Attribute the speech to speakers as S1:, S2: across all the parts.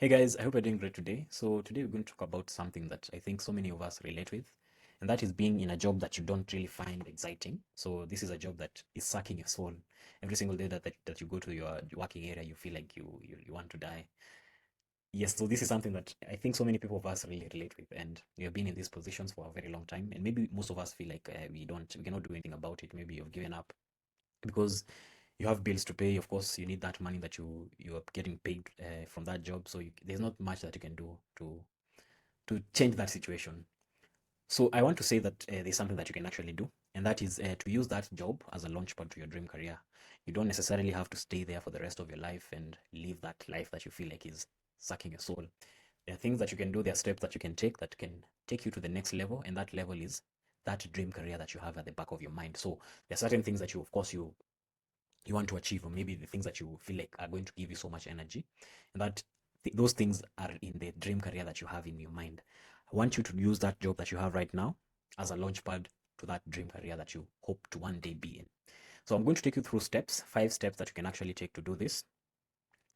S1: Hey guys, I hope you're doing great today. So today we're going to talk about something that I think so many of us relate with, and that is being in a job that you don't really find exciting. So this is a job that is sucking your soul. Every single day that you go to your working area, you feel like you want to die. Yes, so this is something that I think so many people of us really relate with, and we have been in these positions for a very long time, and maybe most of us feel like we cannot do anything about it. Maybe you've given up because you have bills to pay. Of course, you need that money that you are getting paid from that job. So there's not much that you can do to change that situation. So I want to say that there's something that you can actually do, and that is to use that job as a launchpad to your dream career. You don't necessarily have to stay there for the rest of your life and live that life that you feel like is sucking your soul. There are things that you can do, there are steps that you can take that can take you to the next level, and that level is that dream career that you have at the back of your mind. So there are certain things that of course, you want to achieve, or maybe the things that you feel like are going to give you so much energy, and that those things are in the dream career that you have in your mind. I want you to use that job that you have right now as a launchpad to that dream career that you hope to one day be in. So I'm going to take you through steps, 5 steps that you can actually take to do this.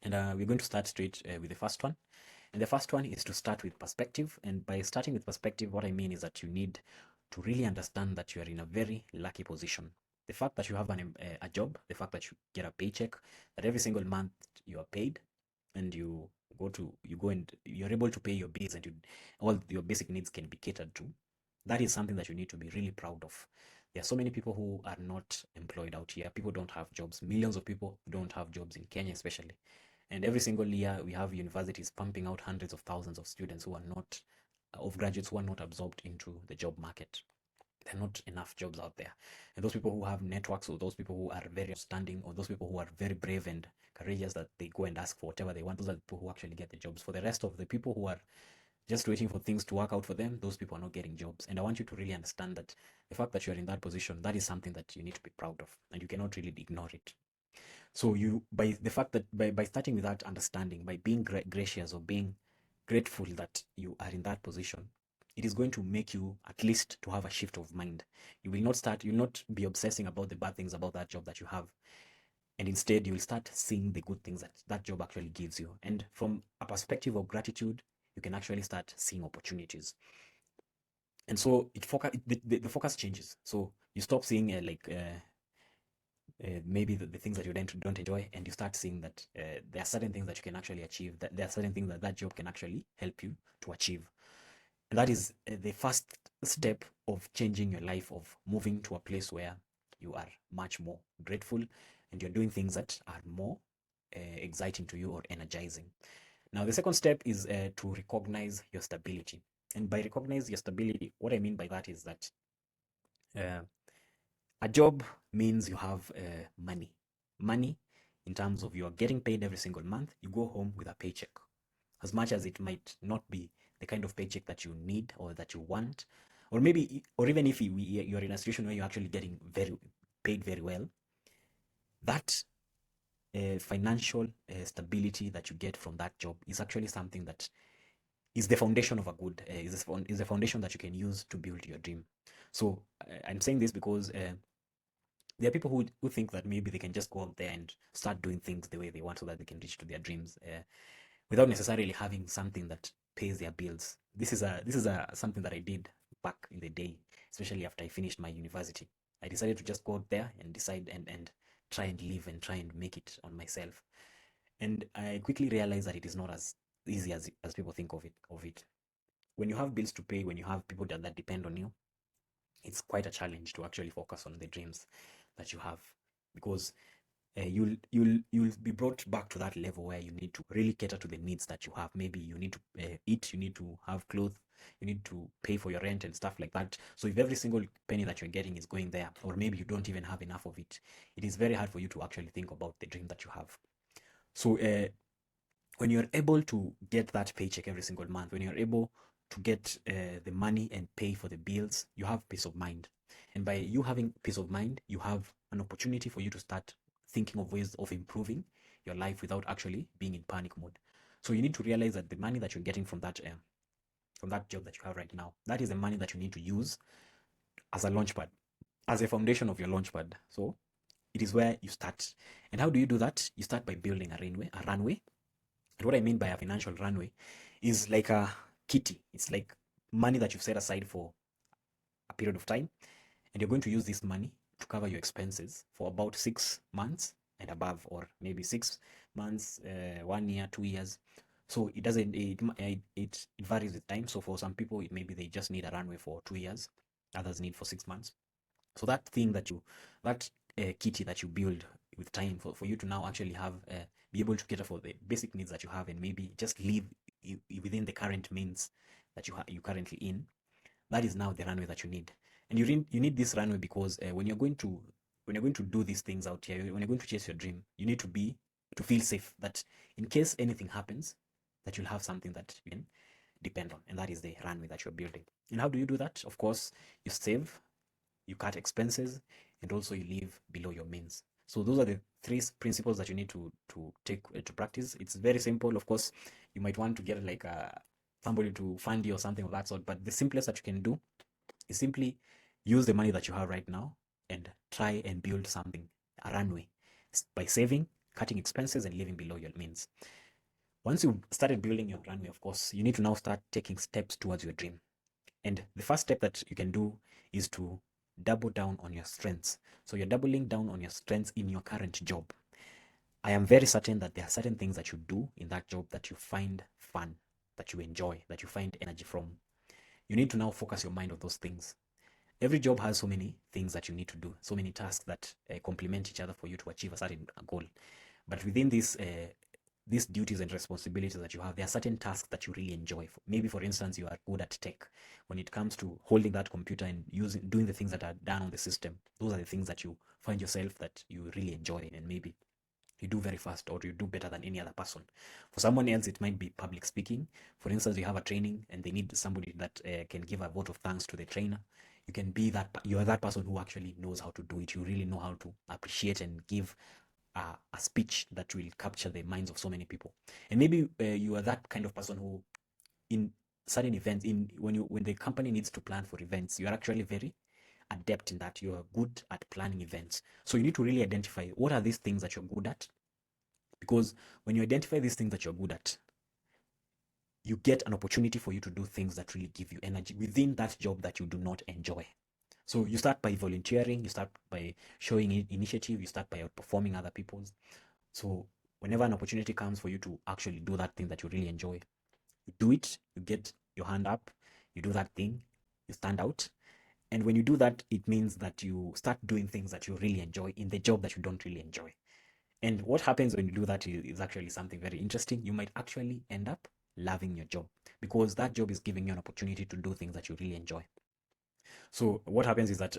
S1: And we're going to start straight with the first one. And the first one is to start with perspective. And by starting with perspective, what I mean is that you need to really understand that you are in a very lucky position. The fact that you have a job, the fact that you get a paycheck, that every single month you are paid, and you go and you're able to pay your bills, and all your basic needs can be catered to. That is something that you need to be really proud of. There are so many people who are not employed out here. People don't have jobs. Millions of people don't have jobs in Kenya, especially. And every single year, we have universities pumping out hundreds of thousands of students who are not, of graduates who are not absorbed into the job market. There are not enough jobs out there. And those people who have networks, or those people who are very outstanding, or those people who are very brave and courageous that they go and ask for whatever they want, those are the people who actually get the jobs. For the rest of the people who are just waiting for things to work out for them, those people are not getting jobs. And I want you to really understand that the fact that you're in that position, that is something that you need to be proud of, and you cannot really ignore it. So you, by the fact that by starting with that understanding, by being gracious or being grateful that you are in that position, it is going to make you at least to have a shift of mind. You will not be obsessing about the bad things about that job that you have. And instead, you will start seeing the good things that that job actually gives you. And from a perspective of gratitude, you can actually start seeing opportunities. And so the focus changes. So you stop seeing maybe the things that you don't enjoy, and you start seeing that there are certain things that you can actually achieve, that there are certain things that that job can actually help you to achieve. And that is the first step of changing your life, of moving to a place where you are much more grateful and you're doing things that are more exciting to you or energizing. Now the second step is to recognize your stability. And by recognize your stability, what I mean by that is that uh, a job means you have money. Money in terms of you are getting paid every single month, you go home with a paycheck. As much as it might not be the kind of paycheck that you need or that you want, or maybe, or even if you're in a situation where you're actually getting paid very well, that financial stability that you get from that job is actually something that is the foundation of a good, is the foundation that you can use to build your dream. So I'm saying this because there are people who think that maybe they can just go out there and start doing things the way they want so that they can reach to their dreams without necessarily having something that pays their bills. This is something that I did back in the day, especially after I finished my university. I decided to just go out there and decide and try and live and try and make it on myself. And I quickly realized that it is not as easy as people think of it. When you have bills to pay, when you have people that depend on you, it's quite a challenge to actually focus on the dreams that you have, because you'll be brought back to that level where you need to really cater to the needs that you have. Maybe you need to eat, you need to have clothes, you need to pay for your rent and stuff like that. So if every single penny that you're getting is going there, or maybe you don't even have enough of it, it is very hard for you to actually think about the dream that you have. So when you're able to get that paycheck every single month, when you're able to get the money and pay for the bills, you have peace of mind. And by you having peace of mind, you have an opportunity for you to start thinking of ways of improving your life without actually being in panic mode. So you need to realize that the money that you're getting from that job that you have right now, that is the money that you need to use as a launchpad, as a foundation of your launchpad. So it is where you start. And how do you do that? You start by building a runway, And what I mean by a financial runway is like a kitty. It's like money that you've set aside for a period of time, and you're going to use this money to cover your expenses for about 6 months and above, or maybe 6 months, 1 year, 2 years. So it doesn't it varies with time. So for some people, maybe they just need a runway for 2 years, others need for 6 months. So that thing that kitty that you build with time for you to now actually have be able to cater for the basic needs that you have, and maybe just live within the current means that you currently in, that is now the runway that you need. And you need this runway because when you're going to do these things out here, when you're going to chase your dream, you need to feel safe that in case anything happens, that you'll have something that you can depend on, and that is the runway that you're building. And how do you do that? Of course, you save, you cut expenses, and also you live below your means. So those are the three principles that you need to take to practice. It's very simple. Of course, you might want to get like somebody to fund you or something of that sort, but the simplest that you can do is simply use the money that you have right now and try and build something, a runway, by saving, cutting expenses, and living below your means. Once you've started building your runway, of course, you need to now start taking steps towards your dream. And the first step that you can do is to double down on your strengths. So you're doubling down on your strengths in your current job. I am very certain that there are certain things that you do in that job that you find fun, that you enjoy, that you find energy from. You need to now focus your mind on those things. Every job has so many things that you need to do, so many tasks that complement each other for you to achieve a certain goal. But within these duties and responsibilities that you have, there are certain tasks that you really enjoy. Maybe, for instance, you are good at tech. When it comes to holding that computer and doing the things that are done on the system, those are the things that you find yourself that you really enjoy, and maybe you do very fast, or you do better than any other person. For someone else, it might be public speaking. For instance, you have a training and they need somebody that can give a vote of thanks to the trainer. You can be that, you are that person who actually knows how to do it. You really know how to appreciate and give a speech that will capture the minds of so many people. And maybe you are that kind of person who, in certain events, when the company needs to plan for events, you are actually very adept in that. You are good at planning events. So you need to really identify what are these things that you're good at, because when you identify these things that you're good at, you get an opportunity for you to do things that really give you energy within that job that you do not enjoy. So you start by volunteering, you start by showing initiative, you start by outperforming other people's. So whenever an opportunity comes for you to actually do that thing that you really enjoy, you do it, you get your hand up, you do that thing, you stand out. And when you do that, it means that you start doing things that you really enjoy in the job that you don't really enjoy. And what happens when you do that is actually something very interesting. You might actually end up loving your job, because that job is giving you an opportunity to do things that you really enjoy. So what happens is that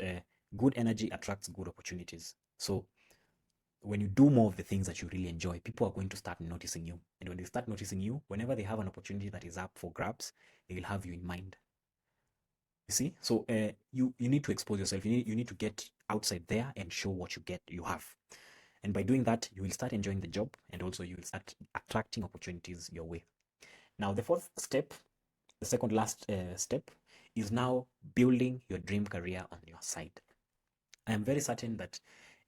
S1: good energy attracts good opportunities. So when you do more of the things that you really enjoy, people are going to start noticing you. And when they start noticing you, whenever they have an opportunity that is up for grabs, they will have you in mind. You see? So you need to expose yourself. You need to get outside there and show what you have. And by doing that, you will start enjoying the job, and also you will start attracting opportunities your way. Now, the fourth step, the second last step, is now building your dream career on your side. I am very certain that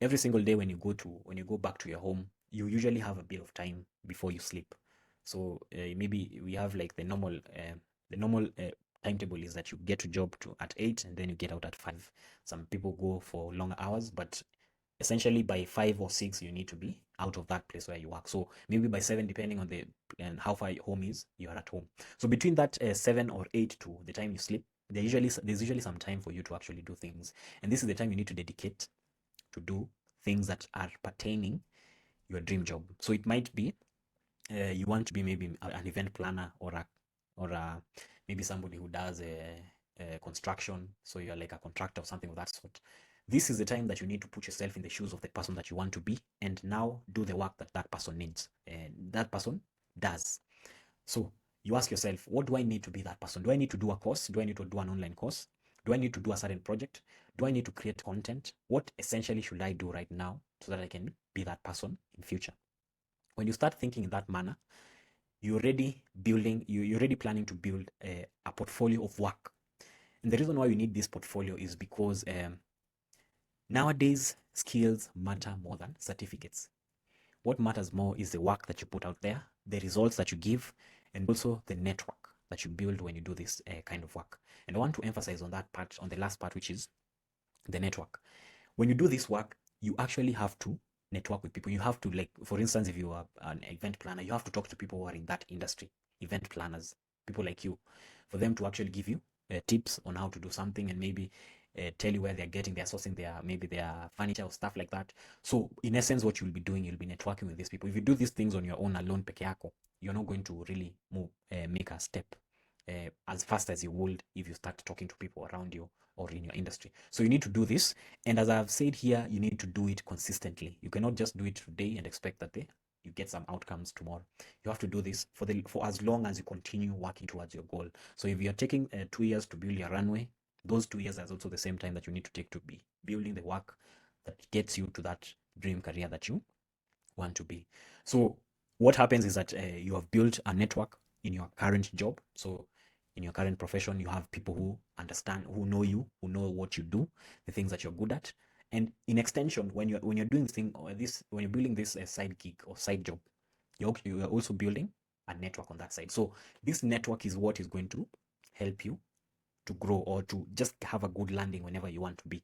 S1: every single day when you go back to your home, you usually have a bit of time before you sleep. So maybe we have like the normal timetable is that you get to job at 8 and then you get out at 5. Some people go for longer hours, but essentially by 5 or 6 you need to be out of that place where you work. So maybe by 7, depending on the and how far your home is, you are at home. So between that 7 or 8 to the time you sleep, there's usually some time for you to actually do things, and this is the time you need to dedicate to do things that are pertaining your dream job. So it might be you want to be maybe an event planner, or maybe somebody who does a construction. So you're like a contractor or something of that sort. This is the time that you need to put yourself in the shoes of the person that you want to be, and now do the work that that person needs and that person does. So you ask yourself, what do I need to be that person? Do I need to do a course? Do I need to do an online course? Do I need to do a certain project? Do I need to create content? What essentially should I do right now so that I can be that person in future? When you start thinking in that manner, you're already planning to build a portfolio of work. And the reason why you need this portfolio is because nowadays skills matter more than certificates. What matters more is the work that you put out there, the results that you give, and also the network that you build when you do this kind of work. And I want to emphasize on that part, on the last part, which is the network. When you do this work, you actually have to network with people. You have to, like, for instance, if you are an event planner, you have to talk to people who are in that industry, event planners, people like you, for them to actually give you tips on how to do something, and maybe tell you where they're getting, they're sourcing their furniture or stuff like that. So in essence, what you'll be doing, you'll be networking with these people. If you do these things on your own alone, peke yako, you're not going to really make a step as fast as you would if you start talking to people around you or in your industry. So you need to do this. And as I've said here, you need to do it consistently. You cannot just do it today and expect that you get some outcomes tomorrow. You have to do this for as long as you continue working towards your goal. So if you're taking 2 years to build your runway, those 2 years is also the same time that you need to take to be building the work that gets you to that dream career that you want to be. So what happens is that you have built a network in your current job. So in your current profession, you have people who understand, who know you, who know what you do, the things that you're good at. And in extension, when you're doing this thing, or this, when you're building this side gig or side job, you are also building a network on that side. So this network is what is going to help you to grow, or to just have a good landing whenever you want to be.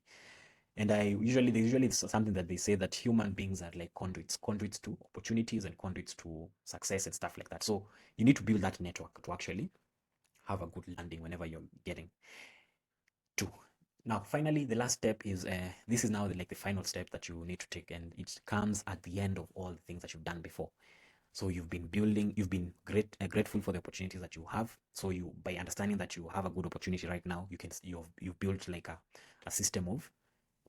S1: And usually it's something that they say that human beings are like conduits to opportunities and conduits to success and stuff like that. So you need to build that network to actually have a good landing whenever you're getting to. Now, finally, the last step is this is now the final step that you need to take, and it comes at the end of all the things that you've done before. So you've been building, you've been grateful for the opportunities that you have. So you, by understanding that you have a good opportunity right now, you've built like a system of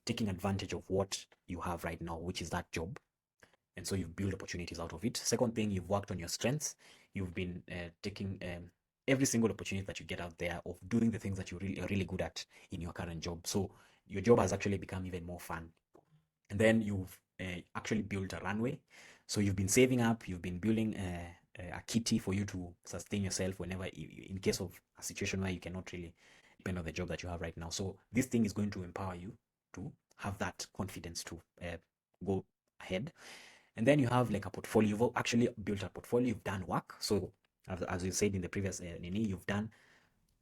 S1: taking advantage of what you have right now, which is that job. And so you've built opportunities out of it. Second thing, you've worked on your strengths. You've been taking every single opportunity that you get out there of doing the things that you are really good at in your current job. So your job has actually become even more fun. And then you've actually built a runway. So you've been saving up, you've been building a kitty for you to sustain yourself whenever, in case of a situation where you cannot really depend on the job that you have right now. So this thing is going to empower you to have that confidence to go ahead. And then you have like a portfolio. You've actually built a portfolio. You've done work. So as you said in the previous Nini, you've done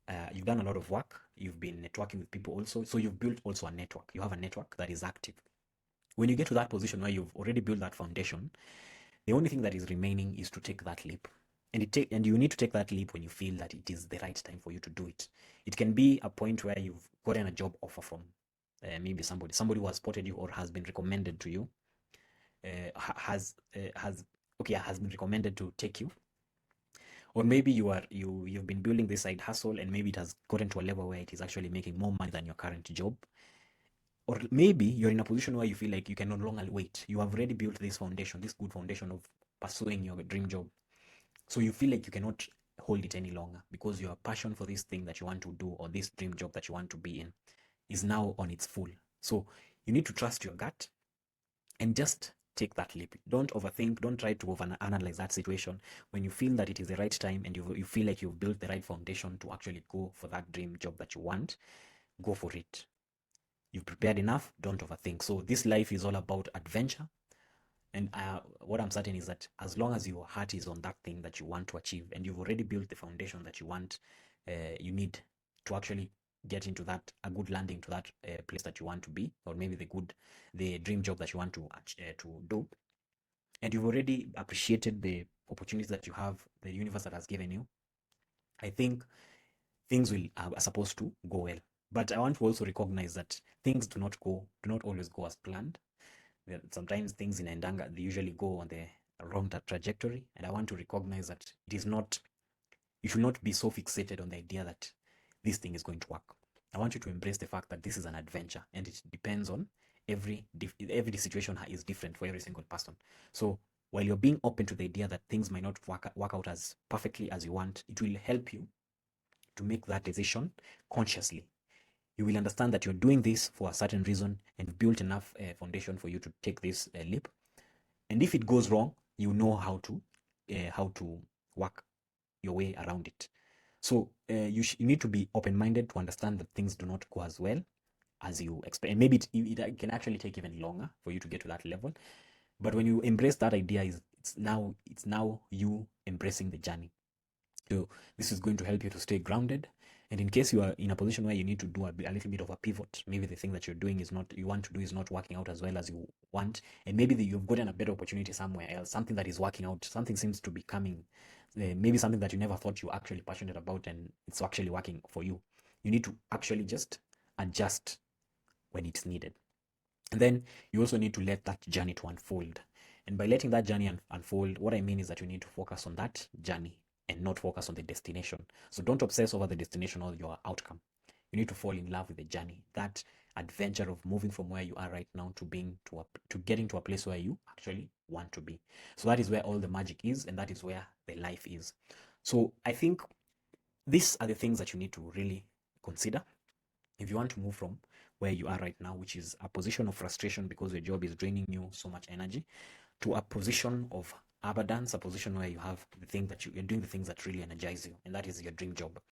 S1: a lot of work. You've been networking with people also. So you've built also a network. You have a network that is active. When you get to that position where you've already built that foundation, the only thing that is remaining is to take that leap. And you need to take that leap when you feel that it is the right time for you to do it. It can be a point where you've gotten a job offer from maybe somebody who has spotted you or has been recommended to you, has been recommended to take you. Or maybe you've been building this side hustle, and maybe it has gotten to a level where it is actually making more money than your current job. Or maybe you're in a position where you feel like you can no longer wait. You have already built this foundation, this good foundation of pursuing your dream job. So you feel like you cannot hold it any longer, because your passion for this thing that you want to do, or this dream job that you want to be in, is now on its full. So you need to trust your gut and just take that leap. Don't overthink. Don't try to overanalyze that situation. When you feel that it is the right time, and you feel like you've built the right foundation to actually go for that dream job that you want, go for it. You've prepared enough. Don't overthink. So this life is all about adventure. And what I'm certain is that as long as your heart is on that thing that you want to achieve, and you've already built the foundation that you want, you need to actually get into that, a good landing to that place that you want to be, or maybe the dream job that you want to do. And you've already appreciated the opportunities that you have, the universe that has given you. I think things are supposed to go well. But I want to also recognize that things do not always go as planned. Sometimes things in Endanga, they usually go on the wrong trajectory. And I want to recognize that you should not be so fixated on the idea that this thing is going to work. I want you to embrace the fact that this is an adventure, and it depends on every situation is different for every single person. So while you're being open to the idea that things might not work out as perfectly as you want, it will help you to make that decision consciously. You will understand that you're doing this for a certain reason, and built enough foundation for you to take this leap. And if it goes wrong, you know how to work your way around it. So you need to be open-minded to understand that things do not go as well as you expect. And maybe it can actually take even longer for you to get to that level. But when you embrace that idea, it's it's now you embracing the journey. So this is going to help you to stay grounded. And in case you are in a position where you need to do a little bit of a pivot, maybe the thing that you're doing is not, you want to do is not working out as well as you want, and maybe you've gotten a better opportunity somewhere else, something that is working out, something seems to be coming, maybe something that you never thought you were actually passionate about and it's actually working for you. You need to actually just adjust when it's needed. And then you also need to let that journey to unfold. And by letting that journey unfold, what I mean is that you need to focus on that journey and not focus on the destination. So don't obsess over the destination or your outcome. You need to fall in love with the journey, that adventure of moving from where you are right now to being to getting to a place where you actually want to be. So that is where all the magic is, and that is where the life is. So I think these are the things that you need to really consider if you want to move from where you are right now, which is a position of frustration because your job is draining you so much energy, to a position of abundance, a position where you have the thing that you're doing the things that really energize you, and that is your dream job.